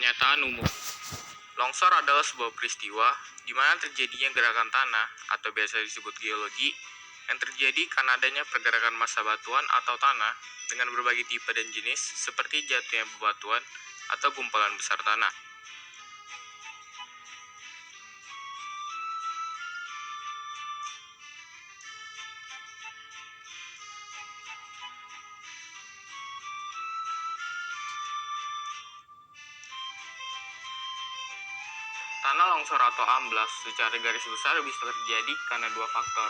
Pernyataan umum. Longsor adalah sebuah peristiwa di mana terjadinya gerakan tanah atau biasa disebut geologi yang terjadi karena adanya pergerakan massa batuan atau tanah dengan berbagai tipe dan jenis seperti jatuhnya bebatuan atau gumpalan besar tanah. Tanah longsor atau amblas secara garis besar bisa terjadi karena dua faktor,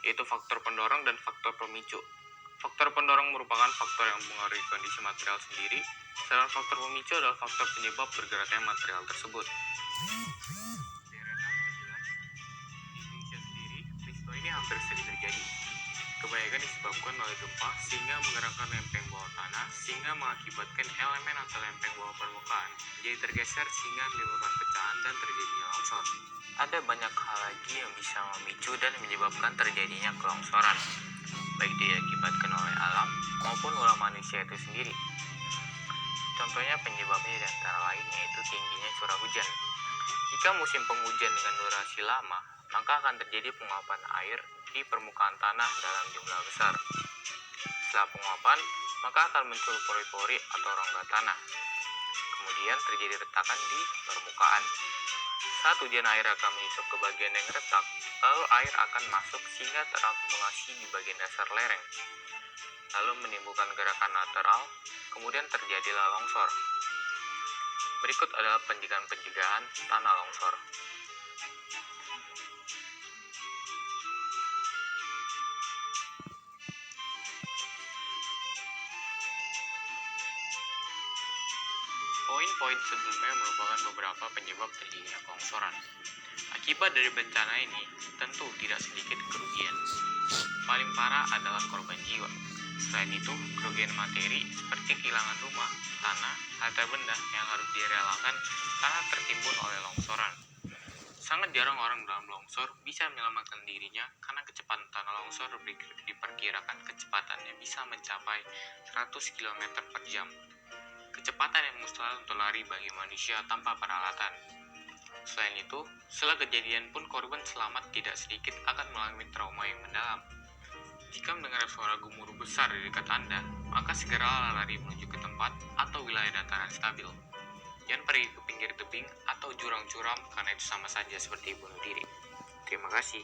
yaitu faktor pendorong dan faktor pemicu. Faktor pendorong merupakan faktor yang mempengaruhi kondisi material sendiri, sedangkan faktor pemicu adalah faktor penyebab bergeraknya material tersebut. Deretan penjelas. Di Indonesia sendiri, peristiwa ini hampir sering terjadi. Kebanyakan disebabkan oleh gempa sehingga menggerakkan lempeng bawah tanah sehingga mengakibatkan elemen atau lempeng bawah permukaan jadi tergeser sehingga menimbulkan pecahan dan terjadinya longsor. Ada banyak hal lagi yang bisa memicu dan menyebabkan terjadinya kelongsoran, baik diakibatkan oleh alam maupun ulah manusia itu sendiri. Contohnya penyebabnya di antara lain yaitu tingginya curah hujan. Jika musim penghujan dengan durasi lama, maka akan terjadi penguapan air di permukaan tanah dalam jumlah besar. Setelah penguapan, maka akan muncul pori-pori atau rongga tanah. Kemudian terjadi retakan di permukaan. Saat hujan air akan menyusup ke bagian yang retak, lalu air akan masuk sehingga terakumulasi di bagian dasar lereng. Lalu menimbulkan gerakan lateral, kemudian terjadilah longsor. Berikut adalah pencegahan tanah longsor. Poin-poin sebelumnya merupakan beberapa penyebab terjadinya kelongsoran. Akibat dari bencana ini, tentu tidak sedikit kerugian. Paling parah adalah korban jiwa. Selain itu, kerugian materi seperti kehilangan rumah, tanah, harta benda yang harus direlakan karena tertimbun oleh longsoran. Sangat jarang orang dalam longsor bisa menyelamatkan dirinya karena kecepatan tanah longsor diperkirakan kecepatannya bisa mencapai 100 km per jam. Kecepatan yang mustahil untuk lari bagi manusia tanpa peralatan. Selain itu, setelah kejadian pun korban selamat tidak sedikit akan mengalami trauma yang mendalam. Jika mendengar suara gemuruh besar di dekat Anda, maka segeralah lari menuju ke tempat atau wilayah dataran stabil. Jangan pergi ke pinggir tebing atau jurang curam karena itu sama saja seperti bunuh diri. Terima kasih.